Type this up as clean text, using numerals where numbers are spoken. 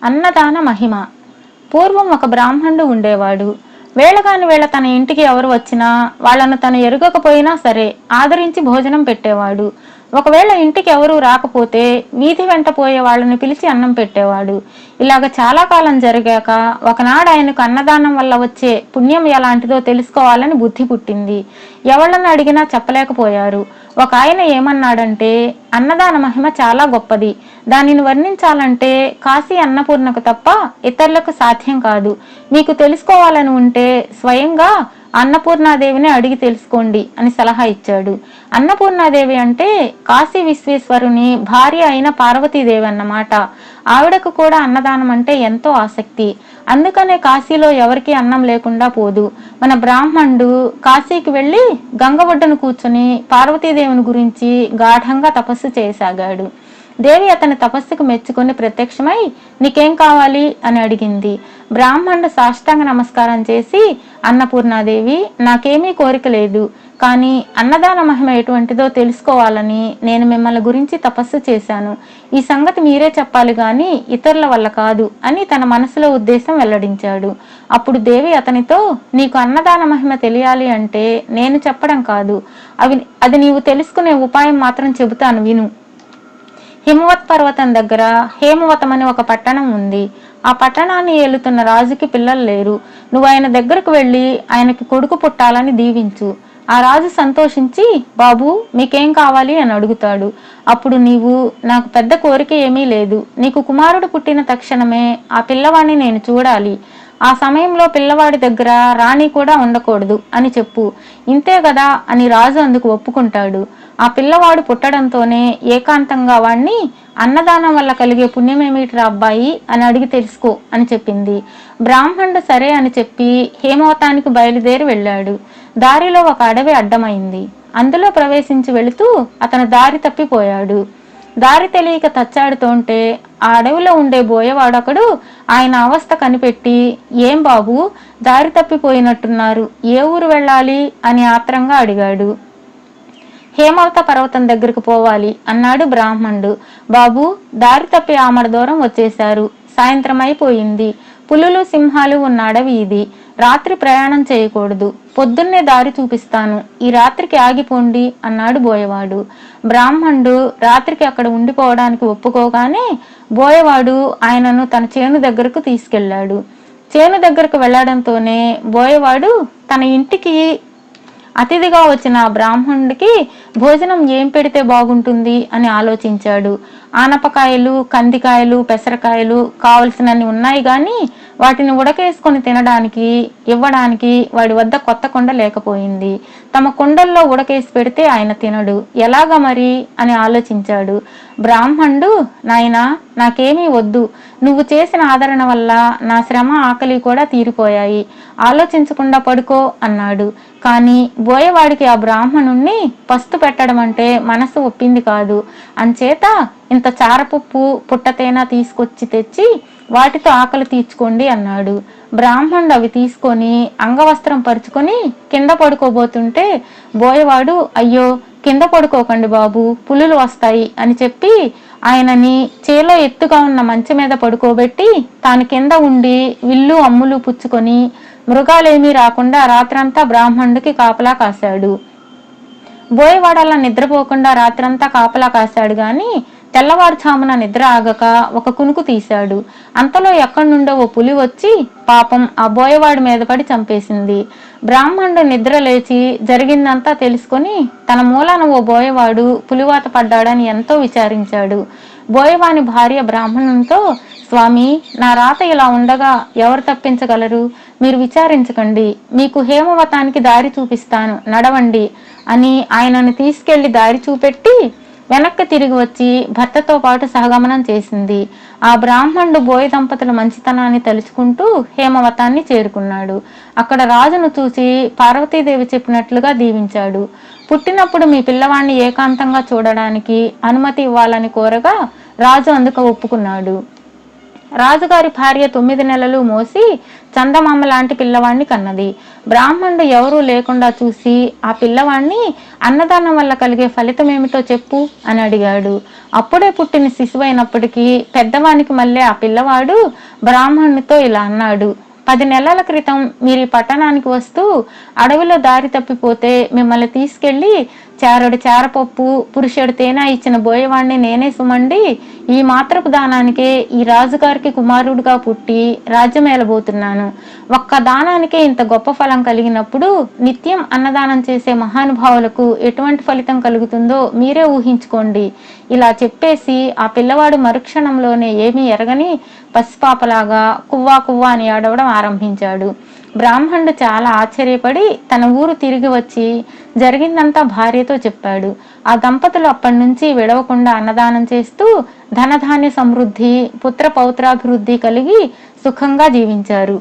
అన్నదాన మహిమ. పూర్వం ఒక బ్రాహ్మణుడు ఉండేవాడు. వేళగాని వేళ తన ఇంటికి ఎవరు వచ్చినా వాళ్ళను తను ఎరుగకపోయినా సరే ఆదరించి భోజనం పెట్టేవాడు. ఒకవేళ ఇంటికి ఎవరూ రాకపోతే వీధి వెంట పోయే వాళ్ళని పిలిచి అన్నం పెట్టేవాడు. ఇలాగ చాలా కాలం జరిగాక ఒకనాడు ఆయనకు అన్నదానం వల్ల వచ్చే పుణ్యం ఎలాంటిదో తెలుసుకోవాలని బుద్ధి పుట్టింది. ఎవళ్ళని అడిగినా చెప్పలేకపోయారు. ఒక ఆయన ఏమన్నాడంటే, అన్నదాన మహిమ చాలా గొప్పది, దానిని వర్ణించాలంటే కాశీ అన్నపూర్ణకు తప్ప ఇతరులకు సాధ్యం కాదు. మీకు తెలుసుకోవాలని ఉంటే స్వయంగా అన్నపూర్ణాదేవిని అడిగి తెలుసుకోండి అని సలహా ఇచ్చాడు. అన్నపూర్ణాదేవి అంటే కాశీ విశ్వేశ్వరుని భార్య అయిన పార్వతీదేవి అన్నమాట. ఆవిడకు కూడా అన్నదానం అంటే ఎంతో ఆసక్తి. అందుకనే కాశీలో ఎవరికి అన్నం లేకుండా పోదు. మన బ్రాహ్మణుడు కాశీకి వెళ్ళి గంగ ఒడ్డును కూర్చొని పార్వతీదేవిని గురించి గాఢంగా తపస్సు చేయసాగాడు. దేవి అతని తపస్సుకు మెచ్చుకొని ప్రత్యక్షమై, నీకేం కావాలి అని అడిగింది. బ్రాహ్మణుడు సాష్టాంగ నమస్కారం చేసి, అన్నపూర్ణాదేవి, నాకేమీ కోరిక లేదు, కానీ అన్నదాన మహిమ ఎటువంటిదో తెలుసుకోవాలని నేను మిమ్మల్ని గురించి తపస్సు చేశాను. ఈ సంగతి మీరే చెప్పాలి గాని ఇతరుల వల్ల కాదు అని తన మనసులో ఉద్దేశం వెల్లడించాడు. అప్పుడు దేవి అతనితో, నీకు అన్నదాన మహిమ తెలియాలి అంటే నేను చెప్పడం కాదు, అది నీవు తెలుసుకునే ఉపాయం మాత్రం చెబుతాను, విను. హిమవత్ పర్వతం దగ్గర హేమవతం అని ఒక పట్టణం ఉంది. ఆ పట్టణాన్ని ఏలుతున్న రాజుకి పిల్లలు లేరు. నువ్వు ఆయన దగ్గరకు వెళ్ళి ఆయనకి కొడుకు పుట్టాలని దీవించు. ఆ రాజు సంతోషించి, బాబు మీకేం కావాలి అని అడుగుతాడు. అప్పుడు నీవు, నాకు పెద్ద కోరిక ఏమీ లేదు, నీకు కుమారుడు పుట్టిన తక్షణమే ఆ పిల్లవాడిని నేను చూడాలి. ఆ సమయంలో పిల్లవాడి దగ్గర రాణి కూడా ఉండకూడదు అని చెప్పు. ఇంతే కదా అని రాజు అందుకు ఒప్పుకుంటాడు. ఆ పిల్లవాడు పుట్టడంతోనే ఏకాంతంగా వాణ్ణి, అన్నదానం వల్ల కలిగే పుణ్యమేమిట్రా అబ్బాయి అని అడిగి తెలుసుకో అని చెప్పింది. బ్రాహ్మణుడు సరే అని చెప్పి హేమవతానికి బయలుదేరి వెళ్ళాడు. దారిలో ఒక అడవి అడ్డమైంది. అందులో ప్రవేశించి వెళుతూ అతను దారి తప్పిపోయాడు. దారి తెలియక తచ్చాడుతుంటే ఆ అడవిలో ఉండే బోయవాడొకడు ఆయన అవస్థ కనిపెట్టి, ఏం బాబు దారి తప్పిపోయినట్టున్నారు, ఏ ఊరు వెళ్ళాలి అని ఆత్రంగా అడిగాడు. హేమవత పర్వతం దగ్గరకు పోవాలి అన్నాడు బ్రాహ్మణుడు. బాబు దారి తప్పి ఆమడ దూరం వచ్చేశారు, సాయంత్రం అయిపోయింది, పులులు సింహాలు ఉన్న అడవి ఇది, రాత్రి ప్రయాణం చేయకూడదు, పొద్దున్నే దారి చూపిస్తాను, ఈ రాత్రికి ఆగిపోండి అన్నాడు బోయవాడు. బ్రాహ్మణుడు రాత్రికి అక్కడ ఉండిపోవడానికి ఒప్పుకోగానే బోయవాడు ఆయనను తన చేను దగ్గరకు తీసుకెళ్లాడు. చేను దగ్గరకు వెళ్లడంతోనే బోయవాడు తన ఇంటికి అతిథిగా వచ్చిన ఆ బ్రాహ్మణుడికి భోజనం ఏం పెడితే బాగుంటుంది అని ఆలోచించాడు. ఆనపకాయలు, కందికాయలు, పెసరకాయలు కావలసినన్ని ఉన్నాయి గాని వాటిని ఉడకేసుకొని తినడానికి ఇవ్వడానికి వాడి వద్ద కొత్త కుండ లేకపోయింది. తమ కుండల్లో ఉడకేసి పెడితే ఆయన తినడు, ఎలాగా మరి అని ఆలోచించాడు. బ్రాహ్మణుడు, నాయనా నాకేమీ వద్దు, నువ్వు చేసిన ఆదరణ వల్ల నా శ్రమ ఆకలి కూడా తీరిపోయాయి, ఆలోచించకుండా పడుకో అన్నాడు. కానీ బోయవాడికి ఆ బ్రాహ్మణుణ్ణి పస్తు పెట్టడం అంటే మనసు ఒప్పింది కాదు. అంచేత ఇంత చారపప్పు పుట్టతేనా తీసుకొచ్చి తెచ్చి వాటితో ఆకలి తీర్చుకోండి అన్నాడు. బ్రాహ్మణుడు అవి తీసుకొని అంగవస్త్రం పరుచుకొని కింద పడుకోబోతుంటే బోయవాడు, అయ్యో కింద పడుకోకండి బాబు, పులులు వస్తాయి అని చెప్పి ఆయనని చేలో ఎత్తుగా ఉన్న మంచె మీద పడుకోబెట్టి తాను కింద ఉండి విల్లు అమ్ములు పుచ్చుకొని మృగాలేమీ రాకుండా రాత్రంతా బ్రాహ్మణుడికి కాపలా కాశాడు. బోయవాడలా నిద్రపోకుండా రాత్రంతా కాపలా కాశాడు గాని తెల్లవారుఛామున నిద్ర ఆగక ఒక కునుకు తీశాడు. అంతలో ఎక్కడి నుండో ఓ పులి వచ్చి పాపం ఆ బోయవాడి మీద పడి చంపేసింది. బ్రాహ్మణుడు నిద్ర లేచి జరిగిందంతా తెలుసుకొని తన మూలాన ఓ బోయవాడు పులివాత పడ్డాడని ఎంతో విచారించాడు. బోయవాని భార్య బ్రాహ్మణునితో, స్వామి నా రాత ఇలా ఉండగా ఎవరు తప్పించగలరు, మీరు విచారించకండి, మీకు హేమవతానికి దారి చూపిస్తాను, నడవండి అని ఆయనను తీసుకెళ్లి దారి చూపెట్టి వెనక్కి తిరిగి వచ్చి భర్తతో పాటు సహగమనం చేసింది. ఆ బ్రాహ్మణుడు బోయ దంపతుల మంచితనాన్ని తలుచుకుంటూ హేమవతాన్ని చేరుకున్నాడు. అక్కడ రాజును చూసి పార్వతీదేవి చెప్పినట్లుగా దీవించాడు. పుట్టినప్పుడు మీ పిల్లవాణ్ణి ఏకాంతంగా చూడడానికి అనుమతి ఇవ్వాలని కోరగా రాజు అందుకు ఒప్పుకున్నాడు. రాజుగారి భార్య 9 నెలలు మోసి చందమామ లాంటి పిల్లవాణ్ణి కన్నది. బ్రాహ్మణుడు ఎవరూ లేకుండా చూసి ఆ పిల్లవాణ్ణి అన్నదానం వల్ల కలిగే ఫలితం ఏమిటో చెప్పు అని అడిగాడు. అప్పుడే పుట్టిన శిశువైనప్పటికీ పెద్దవానికి మళ్ళీ ఆ పిల్లవాడు బ్రాహ్మణునితో ఇలా అన్నాడు: 10 నెలల క్రితం మీరు ఈ పట్టణానికి వస్తూ అడవిలో దారి తప్పిపోతే మిమ్మల్ని తీసుకెళ్లి చారెడు చారపప్పు, పురుషుడు తేనె ఇచ్చిన బోయవాణ్ణి నేనే సుమండి. ఈ మాత్రపు దానానికే ఈ రాజుగారికి కుమారుడుగా పుట్టి రాజ్యమేలబోతున్నాను. ఒక్క దానానికే ఇంత గొప్ప ఫలం కలిగినప్పుడు నిత్యం అన్నదానం చేసే మహానుభావులకు ఎటువంటి ఫలితం కలుగుతుందో మీరే ఊహించుకోండి. ఇలా చెప్పేసి ఆ పిల్లవాడు మరుక్షణంలోనే ఏమీ ఎరగని పసిపాపలాగా కువ్వా కువ్వా అని ఆడవడం ఆరంభించాడు. బ్రాహ్మణుడు చాలా ఆశ్చర్యపడి తన ఊరు తిరిగి వచ్చి జరిగిందంతా భార్యతో చెప్పాడు. ఆ దంపతులు అప్పటి నుంచి విడవకుండా అన్నదానం చేస్తూ ధనధాన్య సమృద్ధి, పుత్ర పౌత్రాభివృద్ధి కలిగి సుఖంగా జీవించారు.